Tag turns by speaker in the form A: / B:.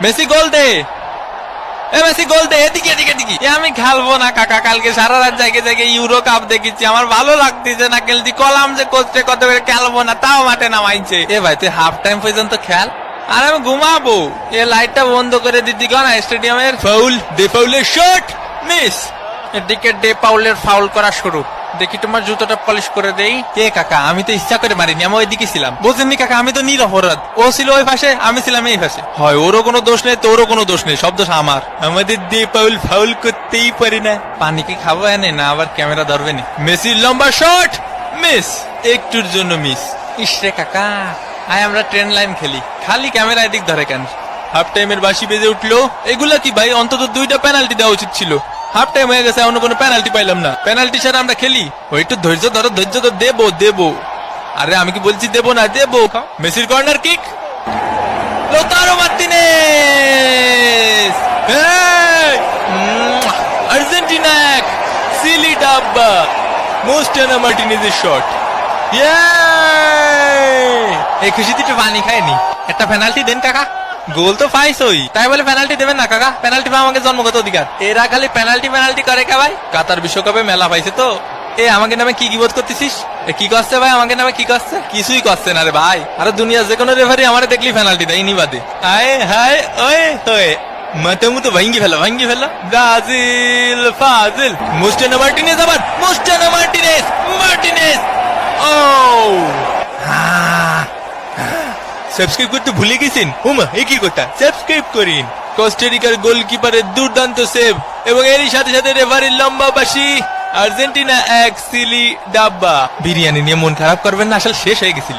A: Messi গোল দে, এ Messi গোল দে, এদিকে এদিকে এদিকে। আমি খেলবো না কাকা, কালকে সারা রাত জায়গায় জায়গায় ইউরো কাপ দেখেছি, আমার ভালো লাগতেছে না খেলছি। কলাম যে কোচে কত করে খেলবো না, তাও মাঠে নামাইছে। এ ভাই তুই হাফ টাইম পর্যন্ত খেল, আর আমি ঘুমাবো। এ লাইটটা বন্ধ করে দিদি না স্টেডিয়ামের। ফাউল, দে পাউলের শট, মিস। এদিকে ডে পাউলের ফাউল করা শুরু। দেখি তোমার জুতোটা পলিশ করে দেই। কে কাকা, আমি তো ইচ্ছা করে মারিনি, আমি ওইদিকে ছিলাম। বুঝেননি কাকা, আমি তো নিরপরাধ। ও ছিল ওই পাশে, আমি ছিলাম এই পাশে। হয় ওরও কোনো দোষ নেই, তোরও কোনো দোষ নেই, সব দোষ আমার। আমাদের ডে পাউল ফাউল করতেই পারি না। পানি কি খাবো এনে না আবার ক্যামেরা ধরবে নি? মেসির লম্বা শট, মিস, একটুর জন্য মিস। ইসরে কাকা, আয় আমরা ট্রেন লাইন খেলি, খালি ক্যামেরা এদিক ধরে কেন? হাফ টাইমের বাঁশি বেজে উঠলো। এগুলা কি ভাই, অন্তত 2টা পেনাল্টি দেওয়া উচিত ছিল। হাফ টাইম হয়ে গেছে, অন্য কোনো পেনাল্টি পাইলাম না। পেনাল্টি ছাড়া আমরা খেলি? ও একটু ধৈর্য ধরো, ধৈর্য তো দেবো দেবো। আরে আমি কি বলছি দেবো না, দেবো। মেসির কর্নার কিক, লোতারো মার্টিনেজ, আর্জেন্টিনা এক, সিলি ডাব্বা, মোস্টানা মার্টিনেজের শট। এই খুশিতে একটু পানি খায়নি। একটা পেনাল্টি দেন কাকা। গোল তো পাইছই, তাই বলে পেনাল্টি দেবেন না কাকা? পেনাল্টি পাওয়া আমাকে জন্মগত অধিকার। এরা খালি পেনাল্টি পেনাল্টি করে কে ভাই? কাতার বিশ্বকাপে মেলা পাইছে তো। এ আমাকে নামে কি বোধ করতেছিস? কি করছে ভাই আমাকে নামে? কি করছে? কিছুই করছে না রে ভাই। আরে দুনিয়া যে কোনো রেফারি আমারে দেখলি পেনাল্টি দেয়, ইনি বাদে। আয় হায় ওয়ে হয়ে মাথা মতো ভাঙ্গি ফেলা, ভাঙ্গি ফেলা। ব্রাজিল ফাজিল, মোস্টানা মার্টিনেজ, আবার মোস্টানা মার্টিনেজ, মার্টিনেজ। ও সাবস্ক্রাইব করতে ভুলে গেছেন? ওমা একই কথা, সাবস্ক্রাইব করিন। কোস্টারিকার গোলকিপারের দুর্দান্ত সেভ এবং এরই সাথে সাথে রেফারির লম্বা বাঁশি। আর্জেন্টিনা এক, সিলি ডাব্বা। বিরিয়ানি নিয়ে মন খারাপ করবেন না, আসলে শেষ হয়ে গেছিল।